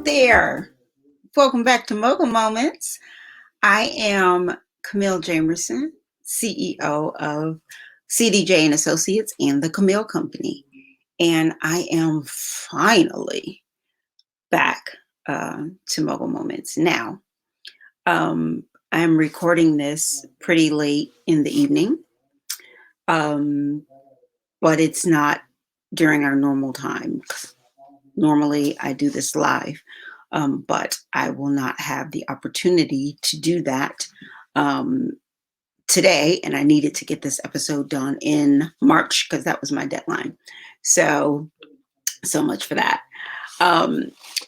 there. Welcome back to Mogul Moments. I am Camille Jamerson, CEO of CDJ and Associates and the Camille Company. And I am finally back to Mogul Moments. Now, I'm recording this pretty late in the evening, but it's not during our normal time. Normally, I do this live. But I will not have the opportunity to do that today. And I needed to get this episode done in March because that was my deadline. So much for that.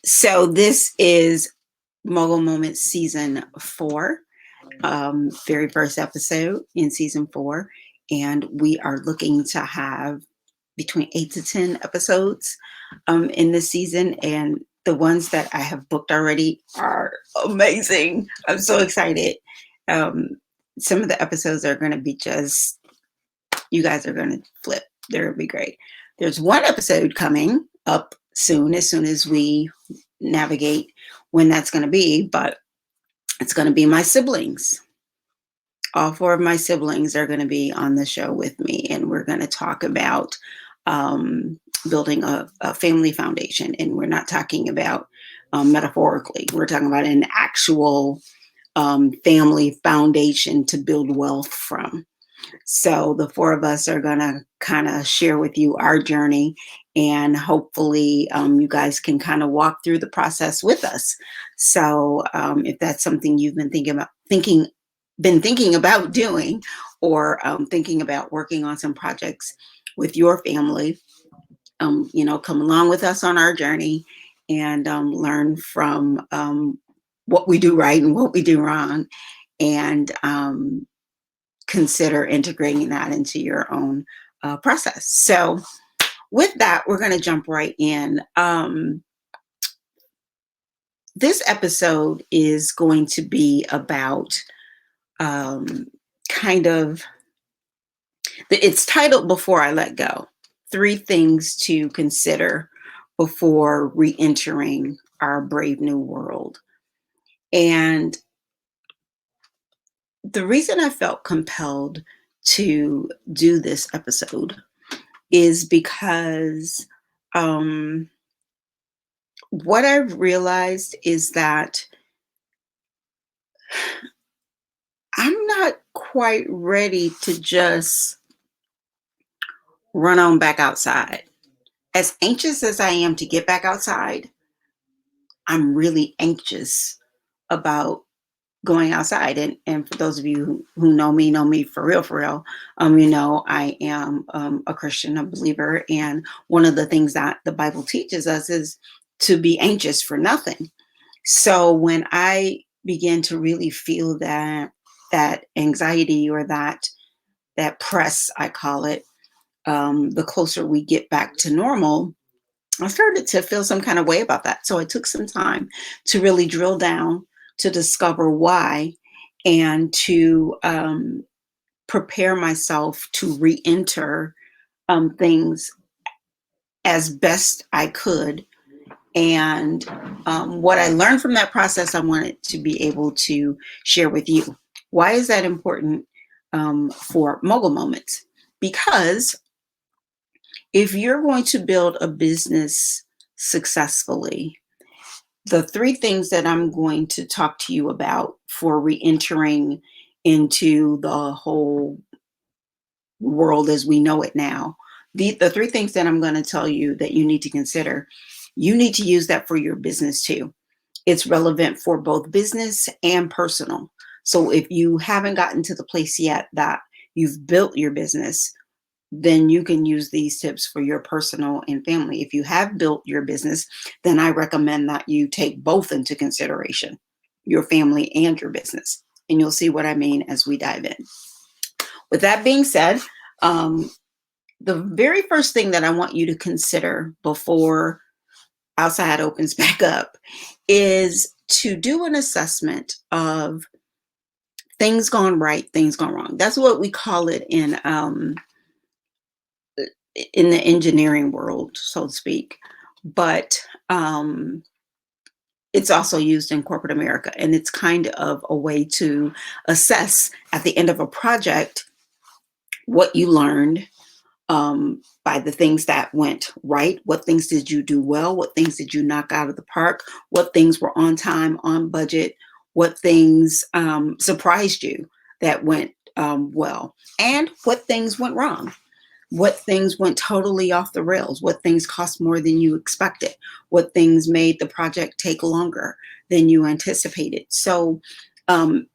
So this is Mogul Moment Season 4, very first episode in Season 4. And we are looking to have between 8 to 10 episodes in this season. And the ones that I have booked already are amazing. I'm so excited. Some of the episodes are going to be just, you guys are going to flip. They're going to be great. There's one episode coming up soon as we navigate when that's going to be, but it's going to be my siblings. All 4 of my siblings are going to be on the show with me, and we're going to talk about building a family foundation. And we're not talking about metaphorically. We're talking about an actual family foundation to build wealth from. So the 4 of us are going to kind of share with you our journey, and hopefully you guys can kind of walk through the process with us. So if that's something you've been thinking about doing, or thinking about working on some projects with your family, come along with us on our journey and learn from what we do right and what we do wrong, and consider integrating that into your own process. So with that, we're going to jump right in. This episode is going to be about it's titled Before I Let Go. 3 things to consider before re-entering our brave new world. And the reason I felt compelled to do this episode is because what I've realized is that I'm not quite ready to just run on back outside. As anxious as I am to get back outside, I'm really anxious about going outside. And for those of you who know me for real, I am a Christian, a believer. And one of the things that the Bible teaches us is to be anxious for nothing. So when I began to really feel that anxiety, or that press, I call it, the closer we get back to normal, I started to feel some kind of way about that. So I took some time to really drill down to discover why, and to prepare myself to re-enter things as best I could. And what I learned from that process, I wanted to be able to share with you. Why is that important for Mogul Moments? Because if you're going to build a business successfully, the 3 things that I'm going to talk to you about for re-entering into the whole world as we know it now, the 3 things that I'm going to tell you that you need to consider, you need to use that for your business too. It's relevant for both business and personal. So if you haven't gotten to the place yet that you've built your business, then you can use these tips for your personal and family. If you have built your business, then I recommend that you take both into consideration, your family and your business. And you'll see what I mean as we dive in. With that being said, the very first thing that I want you to consider before outside opens back up is to do an assessment of things gone right, things gone wrong. That's what we call it in the engineering world, so to speak. But It's also used in corporate America, and it's kind of a way to assess at the end of a project what you learned, by the things that went right. What things did you do well? What things did you knock out of the park? What things were on time, on budget? What things surprised you that went well? And what things went wrong? What things went totally off the rails? What things cost more than you expected? What things made the project take longer than you anticipated? So, um,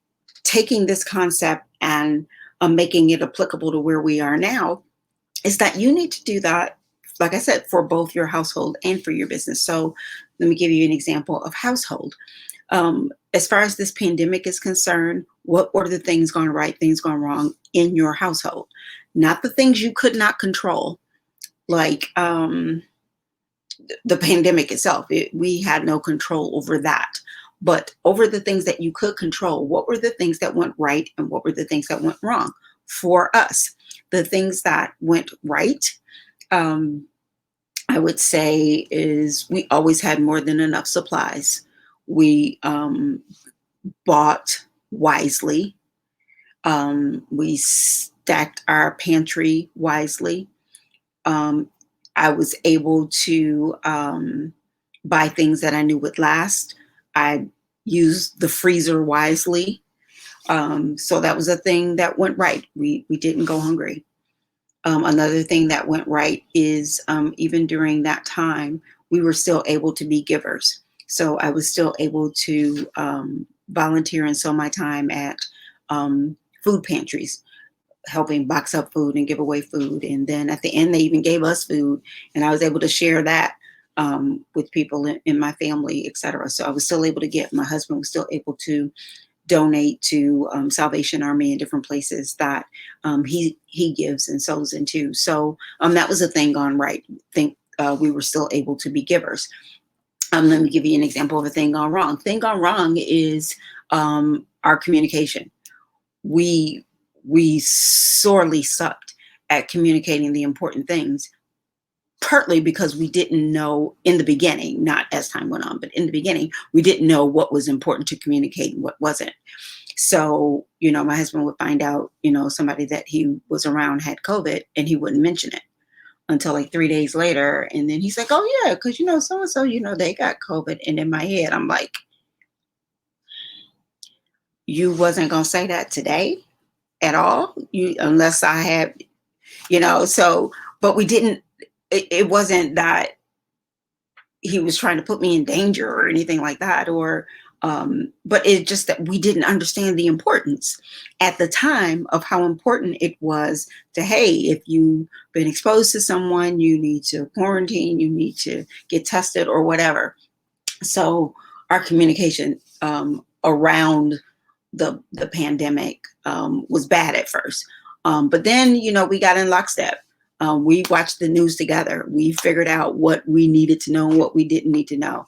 taking this concept and making it applicable to where we are now is that you need to do that, like I said, for both your household and for your business. So, let me give you an example of household. As far as this pandemic is concerned, what were the things gone right, things gone wrong in your household? Not the things you could not control, like the pandemic itself. We had no control over that. But over the things that you could control, what were the things that went right and what were the things that went wrong for us? The things that went right, um, I would say, is we always had more than enough supplies. We bought wisely. We stacked our pantry wisely. Um, I was able to buy things that I knew would last. I used the freezer wisely. So that was a thing that went right. We didn't go hungry. Another thing that went right is even during that time, we were still able to be givers. So I was still able to volunteer and sow my time at food pantries, helping box up food and give away food. And then at the end, they even gave us food, and I was able to share that with people in my family, etc. So I was still able to give. My husband was still able to donate to Salvation Army in different places that he gives and sows into. So that was a thing gone right. Think we were still able to be givers. Let me give you an example of a thing gone wrong. Thing gone wrong is our communication. We sorely sucked at communicating the important things, partly because we didn't know in the beginning, not as time went on, but in the beginning, we didn't know what was important to communicate and what wasn't. So, my husband would find out, somebody that he was around had COVID, and he wouldn't mention it until like 3 days later. And then he's like, oh yeah, because so-and-so, they got COVID. And in my head, I'm like, you wasn't going to say that today at all, unless I had, so, but we didn't, it wasn't that he was trying to put me in danger or anything like that, or but it's just that we didn't understand the importance at the time of how important it was to, hey, if you've been exposed to someone, you need to quarantine, you need to get tested or whatever. So our communication around the pandemic was bad at first. But then, we got in lockstep. We watched the news together. We figured out what we needed to know and what we didn't need to know.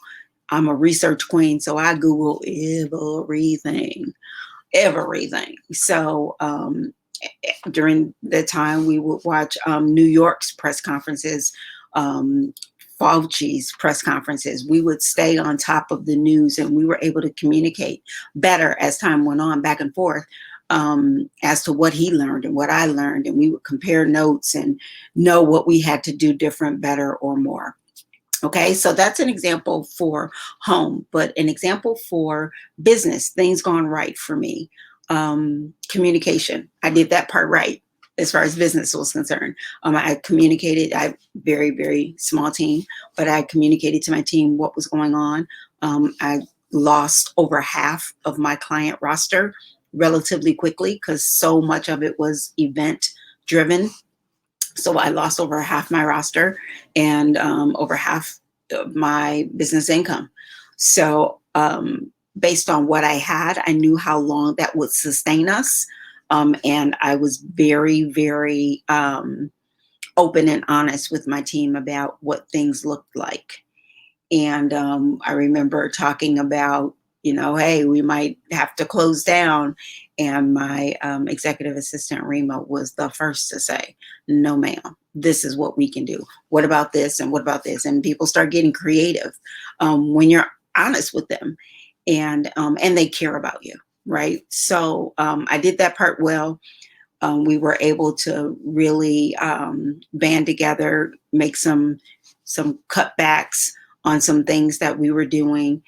I'm a research queen, so I Google everything. So during the time, we would watch New York's press conferences, Fauci's press conferences. We would stay on top of the news, and we were able to communicate better as time went on, back and forth, as to what he learned and what I learned. And we would compare notes and know what we had to do different, better, or more. Okay, so that's an example for home, but an example for business, things gone right for me. Communication, I did that part right as far as business was concerned. I communicated, I very, very small team, but I communicated to my team what was going on. I lost over half of my client roster relatively quickly because so much of it was event driven. So I lost over half my roster and over half of my business income. So based on what I had, I knew how long that would sustain us. And I was very, very open and honest with my team about what things looked like. And I remember talking about, hey, we might have to close down. And my executive assistant, Rima, was the first to say, no, ma'am, this is what we can do. What about this? And what about this? And people start getting creative. When you're honest with them, and they care about you, right? So I did that part well. We were able to really band together, make some cutbacks on some things that we were doing.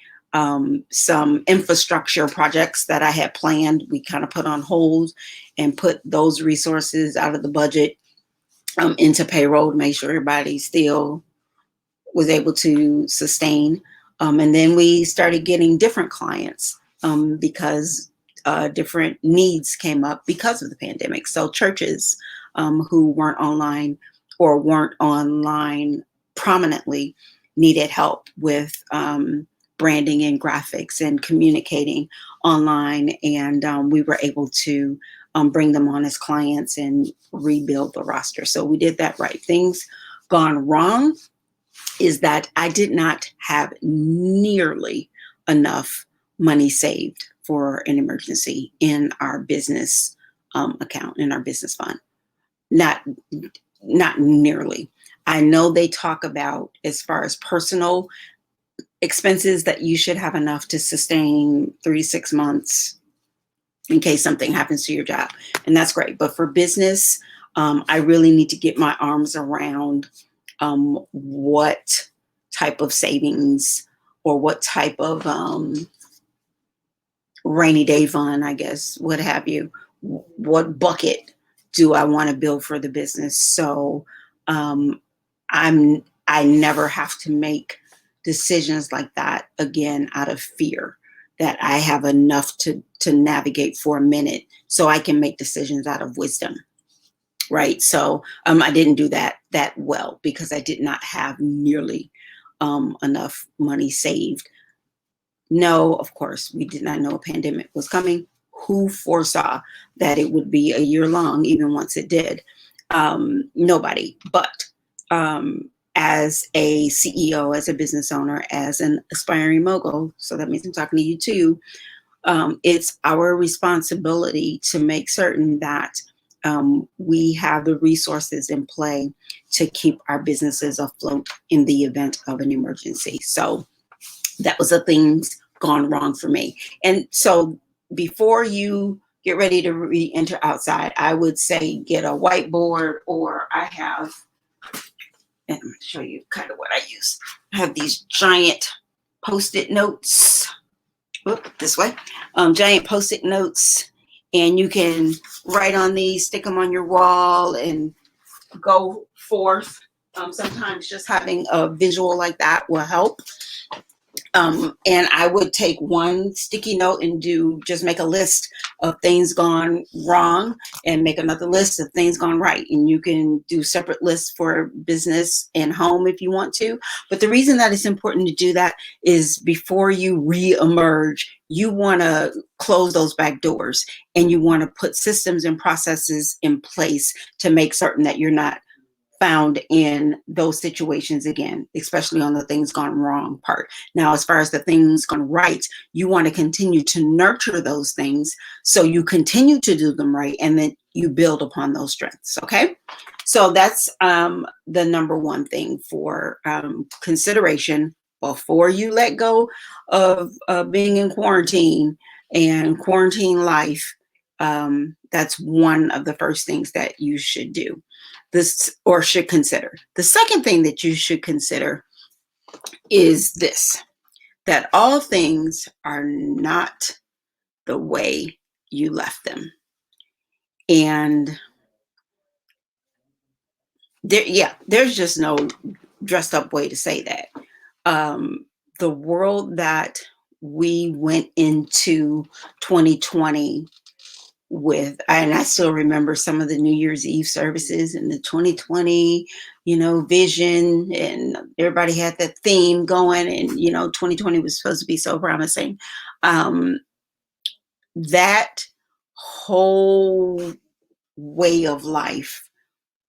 Some infrastructure projects that I had planned, we kind of put on hold and put those resources out of the budget into payroll to make sure everybody still was able to sustain. And then we started getting different clients because different needs came up because of the pandemic. So churches who weren't online or weren't online prominently needed help with branding and graphics and communicating online. And we were able to bring them on as clients and rebuild the roster. So we did that right. Things gone wrong is that I did not have nearly enough money saved for an emergency in our business account, in our business fund. Not nearly. I know they talk about, as far as personal expenses, that you should have enough to sustain 3 to 6 months in case something happens to your job. And that's great. But for business, I really need to get my arms around what type of savings or what type of rainy day fund, I guess, what have you, what bucket do I want to build for the business? So I never have to make decisions like that again out of fear, that I have enough to navigate for a minute so I can make decisions out of wisdom. Right. So I didn't do that well because I did not have nearly enough money saved. No, of course, we did not know a pandemic was coming. Who foresaw that it would be a year long, even once it did? Nobody. But as a CEO, as a business owner, as an aspiring mogul, so that means I'm talking to you too, it's our responsibility to make certain that we have the resources in play to keep our businesses afloat in the event of an emergency. So that was the things gone wrong for me. And so before you get ready to re-enter outside, I would say get a whiteboard, or I have, and I'm going to show you kind of what I use. I have these giant Post-it notes. This way. Giant Post-it notes. And you can write on these, stick them on your wall, and go forth. Sometimes just having a visual like that will help. And I would take one sticky note and just make a list of things gone wrong and make another list of things gone right. And you can do separate lists for business and home if you want to. But the reason that it's important to do that is before you re-emerge, you want to close those back doors, and you want to put systems and processes in place to make certain that you're not found in those situations again, especially on the things gone wrong part. Now, as far as the things gone right, you want to continue to nurture those things so you continue to do them right, and then you build upon those strengths. Okay, so that's the number one thing for consideration before you let go of being in quarantine and quarantine life. That's one of the first things that you should do. This, or should consider. The second thing that you should consider is this, that all things are not the way you left them. And there's just no dressed up way to say that. The world that we went into 2020 with, and I still remember some of the New Year's Eve services and the 2020, vision, and everybody had that theme going, and 2020 was supposed to be so promising. That whole way of life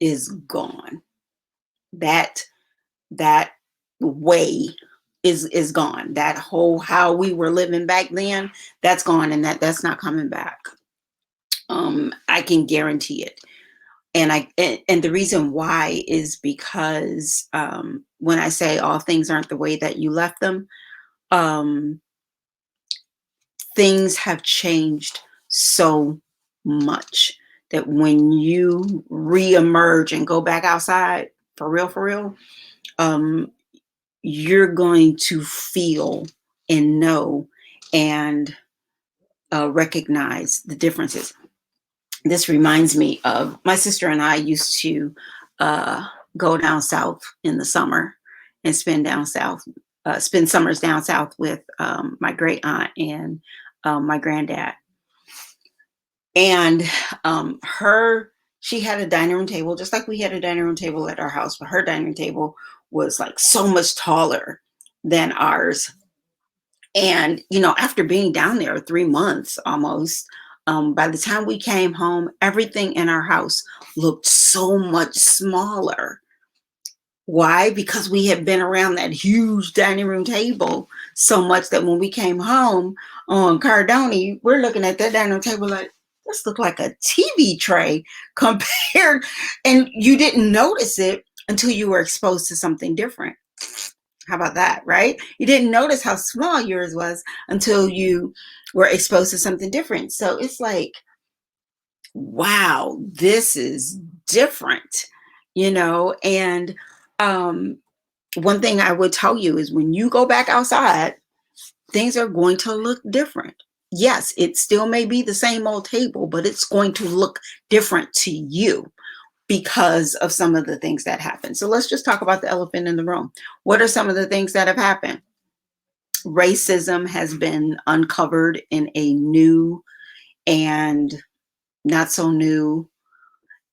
is gone. That way is gone. That whole how we were living back then, that's gone, and that's not coming back. I can guarantee it. And the reason why is because when I say all things aren't the way that you left them, Um, things have changed so much that when you reemerge and go back outside for real, um, you're going to feel and know and recognize the differences. This reminds me of my sister and I used to uh, go down south in the summer and spend summers down south with my great aunt and my granddad. And she had a dining room table, just like we had a dining room table at our house, but her dining room table was like so much taller than ours. And, after being down there 3 months almost, by the time we came home, everything in our house looked so much smaller. Why? Because we had been around that huge dining room table so much that when we came home on Cardone, we're looking at that dining room table like, this looked like a TV tray compared, and you didn't notice it until you were exposed to something different. How about that, right? You didn't notice how small yours was until you were exposed to something different. So it's like, wow, this is different, and um, one thing I would tell you is when you go back outside, things are going to look different. Yes, it still may be the same old table, but it's going to look different to you because of some of the things that happen. So let's just talk about the elephant in the room. What are some of the things that have happened? Racism has been uncovered in a new and not so new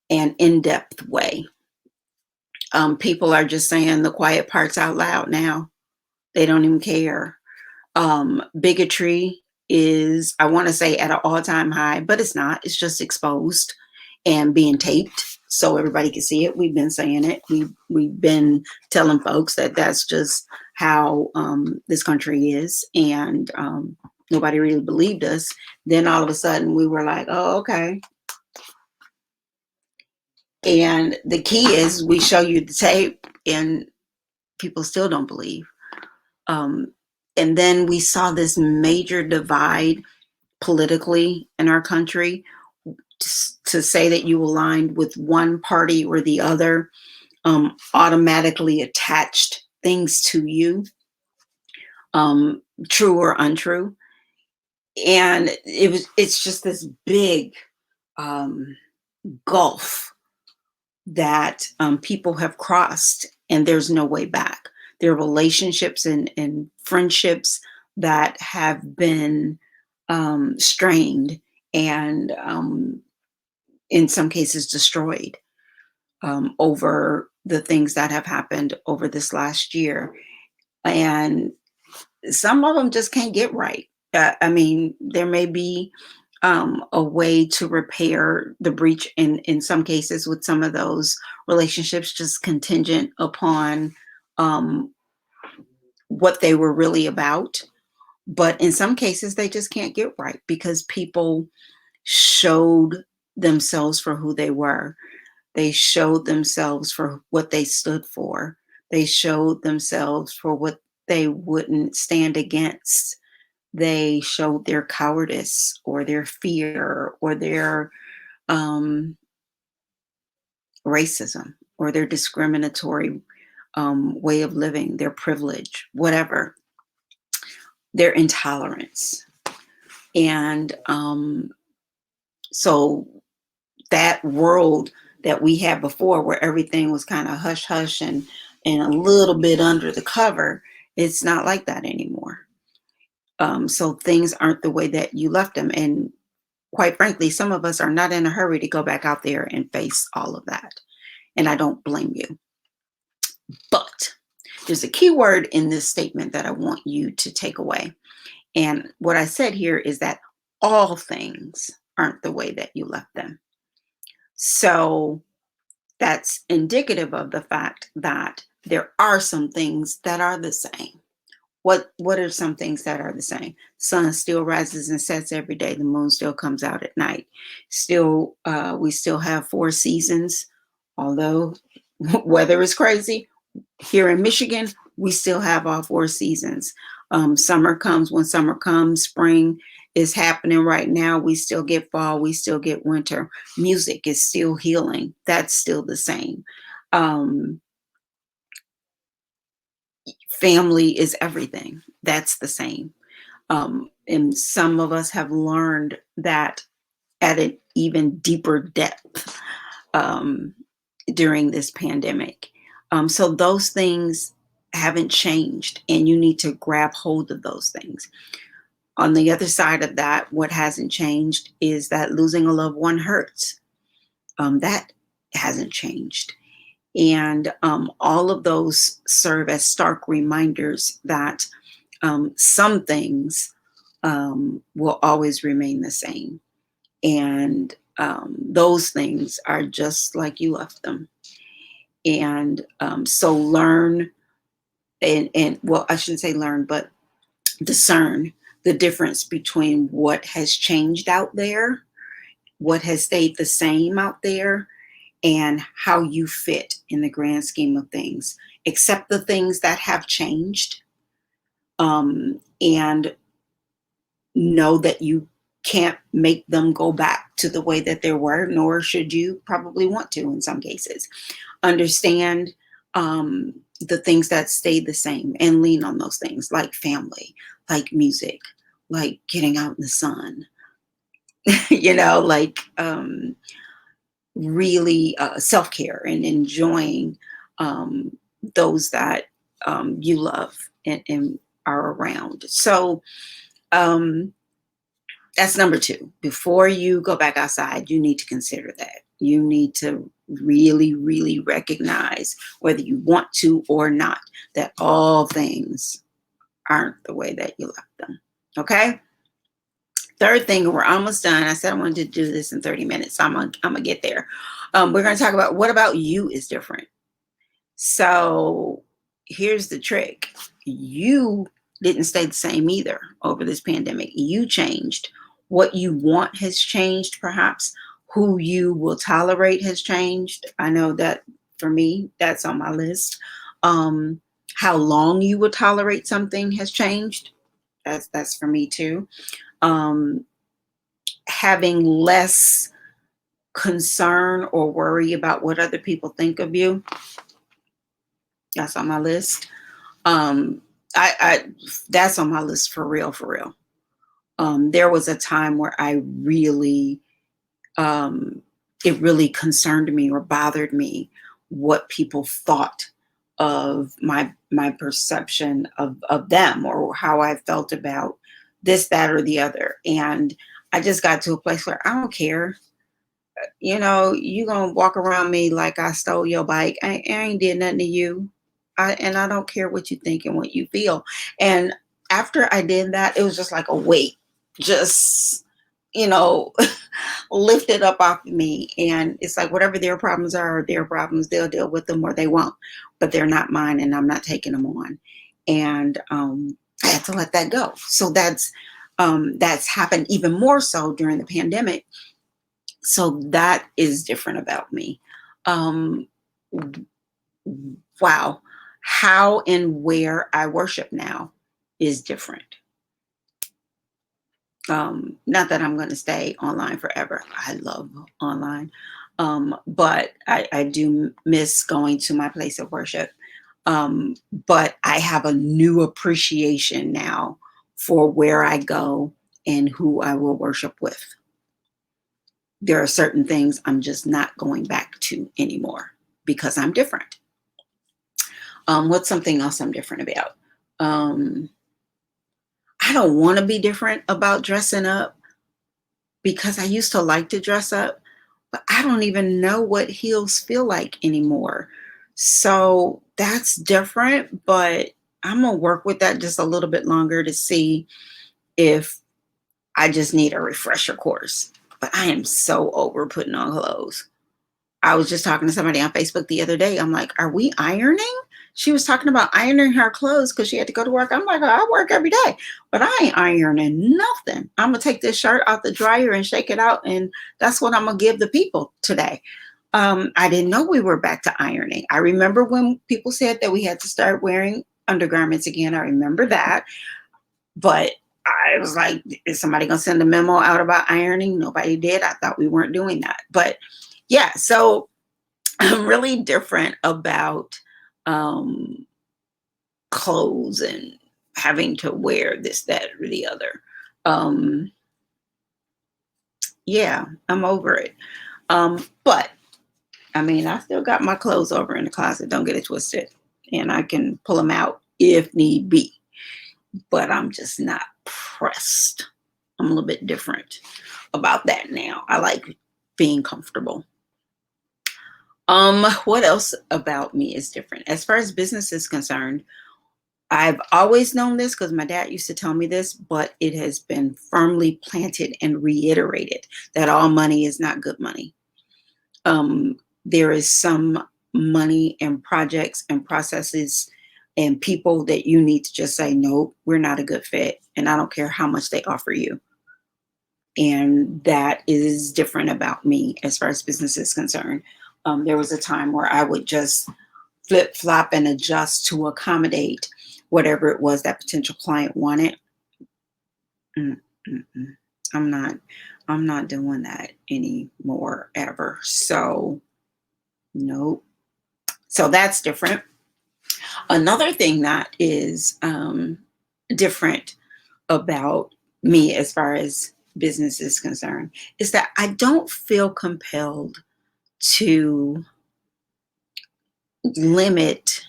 and in-depth way. People are just saying the quiet parts out loud now. They don't even care. Bigotry is, I want to say, at an all-time high, but it's not. It's just exposed and being taped so everybody can see it. We've been saying it. We've been telling folks that that's just how this country is, and nobody really believed us. Then all of a sudden we were like, oh, okay. And the key is we show you the tape and people still don't believe. Um, and then we saw this major divide politically in our country. To say that you aligned with one party or the other automatically attached things to you, true or untrue. And it's just this big um, gulf that people have crossed, and there's no way back. There are relationships and friendships that have been strained and in some cases destroyed over the things that have happened over this last year. And some of them just can't get right. I mean, there may be a way to repair the breach in some cases with some of those relationships, just contingent upon um, what they were really about. But in some cases, they just can't get right because people showed themselves for who they were. They showed themselves for what they stood for. They showed themselves for what they wouldn't stand against. They showed their cowardice or their fear or their um, racism or their discriminatory way of living, their privilege, whatever, their intolerance. And so that world that we had before where everything was kind of hush hush and a little bit under the cover, it's not like that anymore. So things aren't the way that you left them. And quite frankly, some of us are not in a hurry to go back out there and face all of that. And I don't blame you. But there's a key word in this statement that I want you to take away. And what I said here is that all things aren't the way that you left them. So that's indicative of the fact that there are some things that are the same. What are some things that are the same? Sun still rises and sets every day. The moon still comes out at night. Still, we still have 4 seasons, although weather is crazy. Here in Michigan, we still have all 4 seasons. Summer comes when summer comes. Spring is happening right now. We still get fall. We still get winter. Music is still healing. That's still the same. Um, Family is everything. That's the same. And some of us have learned that at an even deeper depth um, during this pandemic. So those things haven't changed, and you need to grab hold of those things. On the other side of that, what hasn't changed is that losing a loved one hurts. That hasn't changed. And all of those serve as stark reminders that some things will always remain the same. And those things are just like you left them. And so learn and well, I shouldn't say learn, but discern the difference between what has changed out there, what has stayed the same out there, and how you fit in the grand scheme of things. Accept the things that have changed, and know that you can't make them go back to the way that they were, nor should you probably want to in some cases. Understand the things that stay the same and lean on those things, like family, like music, like getting out in the sun, like really self-care and enjoying those that you love and are around. So that's number two. Before you go back outside, you need to consider that. You need to really, really recognize, whether you want to or not, that all things aren't the way that you left them. Okay? Third thing, we're almost done. I said I wanted to do this in 30 minutes. So I'm gonna get there. We're gonna talk about what about you is different. So here's the trick. You didn't stay the same either over this pandemic. You changed. What you want has changed, perhaps. Who you will tolerate has changed. I know that for me, that's on my list. How long you will tolerate something has changed. That's for me too. Having less concern or worry about what other people think of you. That's on my list. I that's on my list for real, for real. There was a time where I really, it really concerned me or bothered me what people thought of my perception of them, or how I felt about this, that, or the other. And I just got to a place where I don't care. You gonna walk around me like I stole your bike. I ain't did nothing to you. And I don't care what you think and what you feel. And after I did that, it was just like a weight, just, you know, lifted up off of me. And it's like, whatever their problems are, their problems, they'll deal with them or they won't, but they're not mine and I'm not taking them on. And I had to let that go. So that's happened even more so during the pandemic. So that is different about me. Wow. How and where I worship now is different. Not that I'm going to stay online forever. I love online. But I do miss going to my place of worship. But I have a new appreciation now for where I go and who I will worship with. There are certain things I'm just not going back to anymore because I'm different. What's something else I'm different about? I don't want to be different about dressing up because I used to like to dress up, but I don't even know what heels feel like anymore. So that's different, but I'm going to work with that just a little bit longer to see if I just need a refresher course. But I am so over putting on clothes. I was just talking to somebody on Facebook the other day. I'm like, are we ironing? She was talking about ironing her clothes because she had to go to work. I'm like, I work every day, but I ain't ironing nothing. I'm going to take this shirt out the dryer and shake it out. And that's what I'm going to give the people today. I didn't know we were back to ironing. I remember when people said that we had to start wearing undergarments again. I remember that. But I was like, is somebody going to send a memo out about ironing? Nobody did. I thought we weren't doing that. But yeah, so I'm really different about um, clothes and having to wear this, that, or the other. Um, yeah, I'm over it. But I mean, I still got my clothes over in the closet. Don't get it twisted. And I can pull them out if need be. But I'm just not pressed. I'm a little bit different about that now. I like being comfortable. What else about me is different? As far as business is concerned, I've always known this because my dad used to tell me this, but it has been firmly planted and reiterated that all money is not good money. There is some money and projects and processes and people that you need to just say, no, we're not a good fit. And I don't care how much they offer you. And that is different about me as far as business is concerned. There was a time where I would just flip flop and adjust to accommodate whatever it was that potential client wanted. Mm-mm-mm. I'm not doing that anymore ever. So nope. So that's different. Another thing that is different about me as far as business is concerned is that I don't feel compelled to limit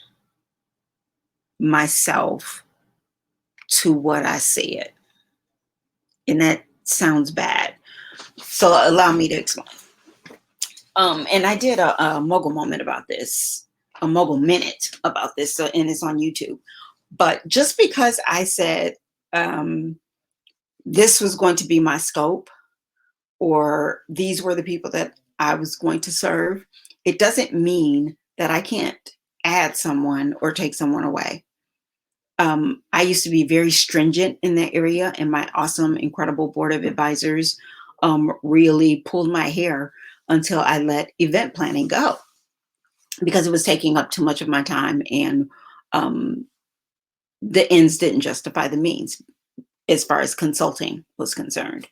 myself to what I said. And that sounds bad. So allow me to explain. And I did a Mogul Moment about this, a Mogul Minute about this, so, and it's on YouTube. But just because I said this was going to be my scope, or these were the people that I was going to serve, it doesn't mean that I can't add someone or take someone away. I used to be very stringent in that area, and my awesome, incredible board of advisors really pulled my hair until I let event planning go because it was taking up too much of my time, and um, the ends didn't justify the means as far as consulting was concerned.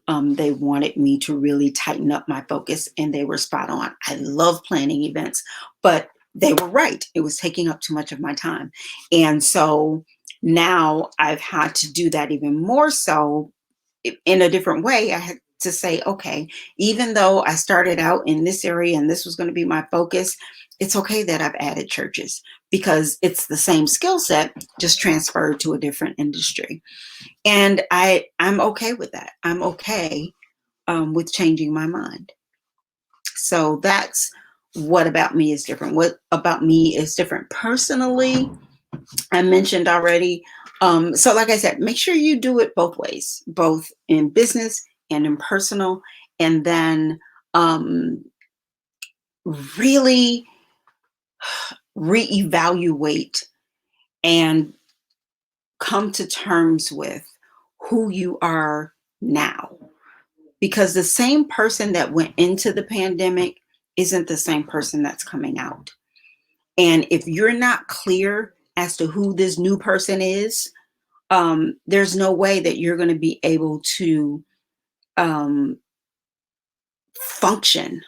They wanted me to really tighten up my focus, and they were spot on. I love planning events, but they were right. It was taking up too much of my time. And so now I've had to do that even more so in a different way. I had to say, okay, even though I started out in this area and this was going to be my focus, it's okay that I've added churches because it's the same skill set, just transferred to a different industry. And I'm okay with that. I'm okay with changing my mind. So that's what about me is different. What about me is different personally, I mentioned already. So like I said, make sure you do it both ways, both in business and in personal, and then really reevaluate and come to terms with who you are now. Because the same person that went into the pandemic isn't the same person that's coming out. And if you're not clear as to who this new person is, there's no way that you're going to be able to um, function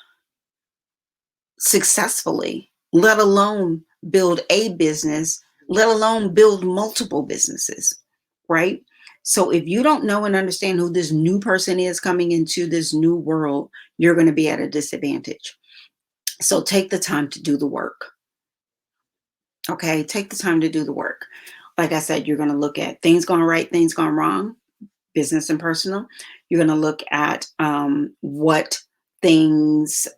successfully, let alone build a business, let alone build multiple businesses, right? So if you don't know and understand who this new person is coming into this new world, you're going to be at a disadvantage. So take the time to do the work. Okay, take the time to do the work. Like I said, you're going to look at things going right, things going wrong, business and personal. You're going to look at what things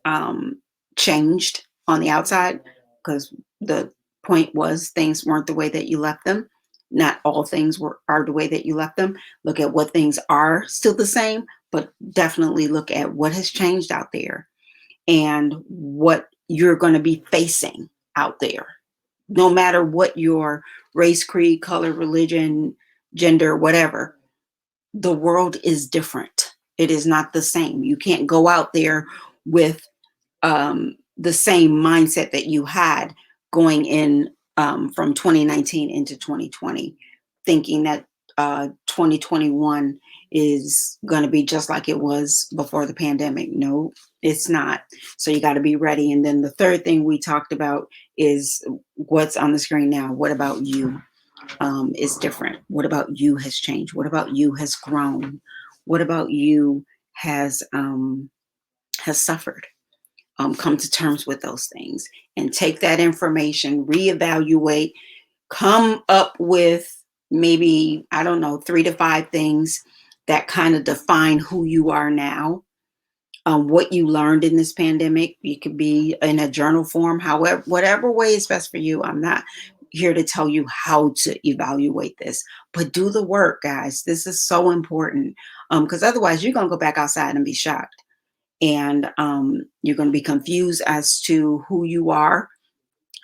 changed on the outside, because the point was things weren't the way that you left them. Not all things are the way that you left them. Look at what things are still the same, but definitely look at what has changed out there and what you're going to be facing out there. No matter what your race, creed, color, religion, gender, whatever, the world is different. It is not the same. You can't go out there with the same mindset that you had going in from 2019 into 2020, thinking that 2021 is going to be just like it was before the pandemic. No, it's not. So you got to be ready. And then the third thing we talked about is what's on the screen now. What about you is different? What about you has changed? What about you has grown? What about you has suffered? Come to terms with those things and take that information, reevaluate, come up with maybe, I don't know, 3 to 5 things that kind of define who you are now, what you learned in this pandemic. It could be in a journal form, however, whatever way is best for you. I'm not here to tell you how to evaluate this, but do the work, guys. This is so important, because otherwise you're going to go back outside and be shocked. And you're going to be confused as to who you are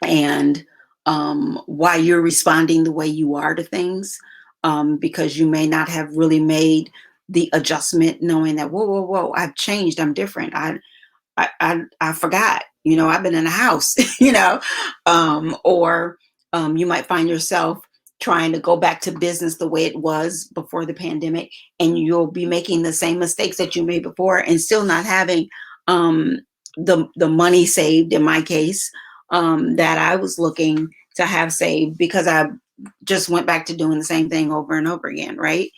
and why you're responding the way you are to things, because you may not have really made the adjustment, knowing that, whoa, whoa, whoa, I've changed, I'm different. I forgot, I've been in the house, or you might find yourself trying to go back to business the way it was before the pandemic, and you'll be making the same mistakes that you made before and still not having the money saved, in my case, that I was looking to have saved, because I just went back to doing the same thing over and over again, right?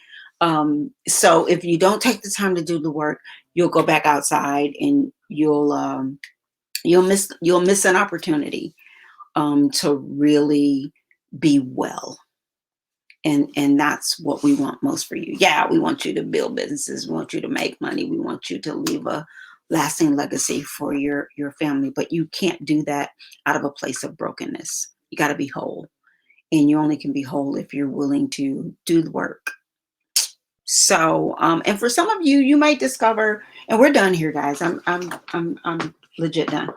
So if you don't take the time to do the work, you'll go back outside and you'll miss an opportunity to really be well. And that's what we want most for you. Yeah, we want you to build businesses. We want you to make money. We want you to leave a lasting legacy for your family. But you can't do that out of a place of brokenness. You got to be whole. And you only can be whole if you're willing to do the work. So, and for some of you, you might discover, and we're done here, guys. I'm legit done.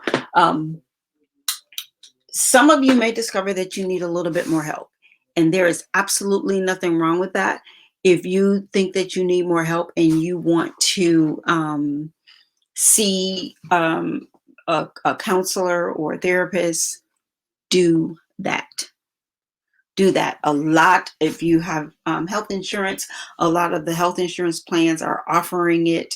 Some of you may discover that you need a little bit more help, and there is absolutely nothing wrong with that. If you think that you need more help and you want to see a counselor or a therapist, do that. Do that. A lot, if you have health insurance, a lot of the health insurance plans are offering it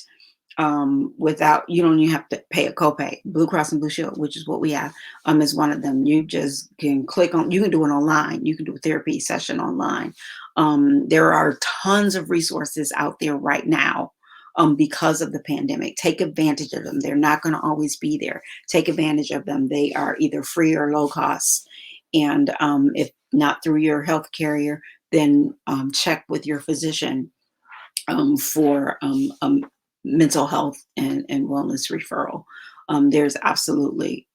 without, you don't even have to pay a copay. Blue Cross and Blue Shield, which is what we have, is one of them. You just can click on, you can do it online. You can do a therapy session online. There are tons of resources out there right now because of the pandemic. Take advantage of them. They're not going to always be there. Take advantage of them. They are either free or low cost. And if not through your health carrier, then check with your physician for mental health and wellness referral. There's absolutely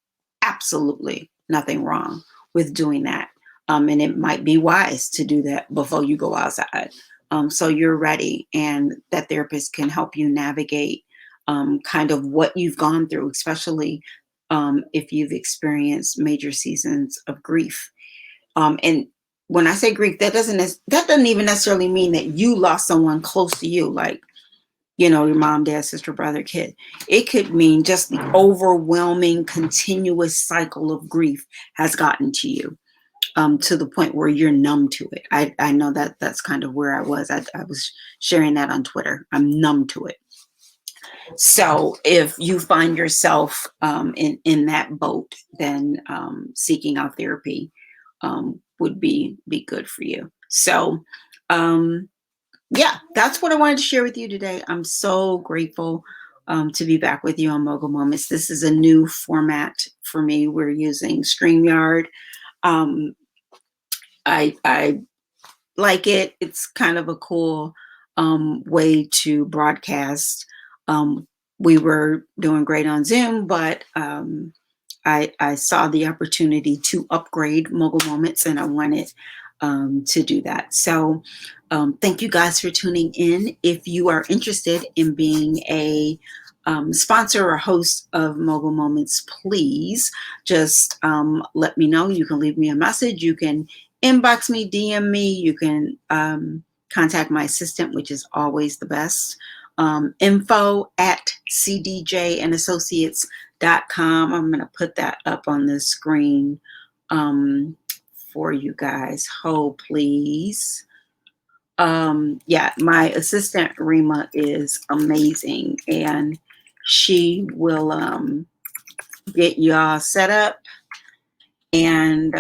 nothing wrong with doing that. And it might be wise to do that before you go outside. So you're ready, and that therapist can help you navigate kind of what you've gone through, especially if you've experienced major seasons of grief. And when I say grief, that doesn't even necessarily mean that you lost someone close to you, like, your mom, dad, sister, brother, kid. It could mean just the overwhelming, continuous cycle of grief has gotten to you, to the point where you're numb to it. I know that's kind of where I was. I was sharing that on Twitter. I'm numb to it. So if you find yourself in that boat, then seeking out therapy would be good for you. So yeah, that's what I wanted to share with you today. I'm so grateful to be back with you on Mogul Moments. This is a new format for me. We're using StreamYard. I like it. It's kind of a cool way to broadcast. We were doing great on Zoom, but I saw the opportunity to upgrade Mogul Moments, and I wanted to do that. So thank you guys for tuning in. If you are interested in being a sponsor or host of Mogul Moments, please just let me know. You can leave me a message. You can inbox me, DM me. You can contact my assistant, which is always the best. info@cdjandassociates.com. I'm going to put that up on the screen for you guys. Hold, please. Yeah, my assistant Rima is amazing, and she will get y'all set up and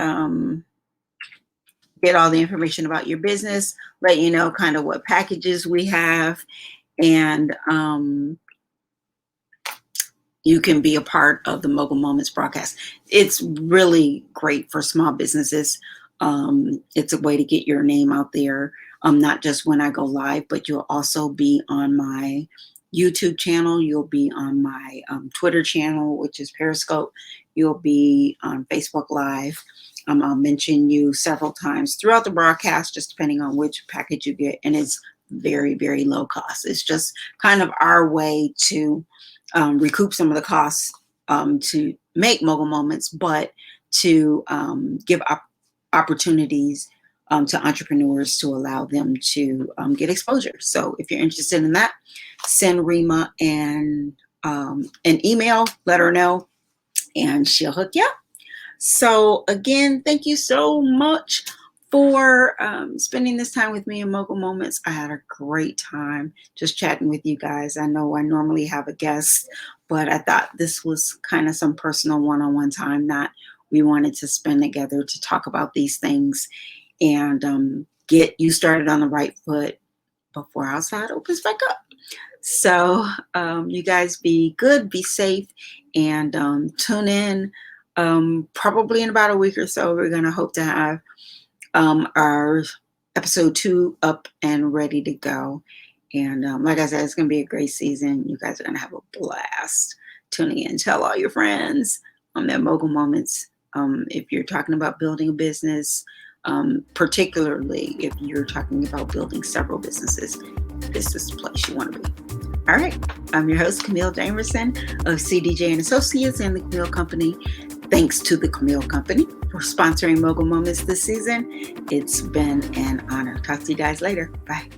get all the information about your business, let you know kind of what packages we have, and you can be a part of the Mogul Moments broadcast. It's really great for small businesses. It's a way to get your name out there, not just when I go live, but you'll also be on my YouTube channel. You'll be on my Twitter channel, which is Periscope. You'll be on Facebook Live. I'll mention you several times throughout the broadcast, just depending on which package you get. And it's very, very low cost. It's just kind of our way to recoup some of the costs to make Mogul Moments, but to give opportunities to entrepreneurs to allow them to get exposure. So if you're interested in that, send Rima an email, let her know, and she'll hook you up. So again, thank you so much for spending this time with me in Mogul Moments. I had a great time just chatting with you guys. I know I normally have a guest, but I thought this was kind of some personal one-on-one time that we wanted to spend together to talk about these things and get you started on the right foot before outside opens back up. So you guys be good, be safe, and tune in probably in about a week or so. We're going to hope to have our episode 2 up and ready to go. And like I said, it's going to be a great season. You guys are going to have a blast tuning in. Tell all your friends that Mogul Moments, if you're talking about building a business, particularly if you're talking about building several businesses, this is the place you want to be. All right. I'm your host, Camille Jamerson of CDJ and Associates and the Camille Company. Thanks to the Camille Company for sponsoring Mogul Moments this season. It's been an honor. Talk to you guys later. Bye.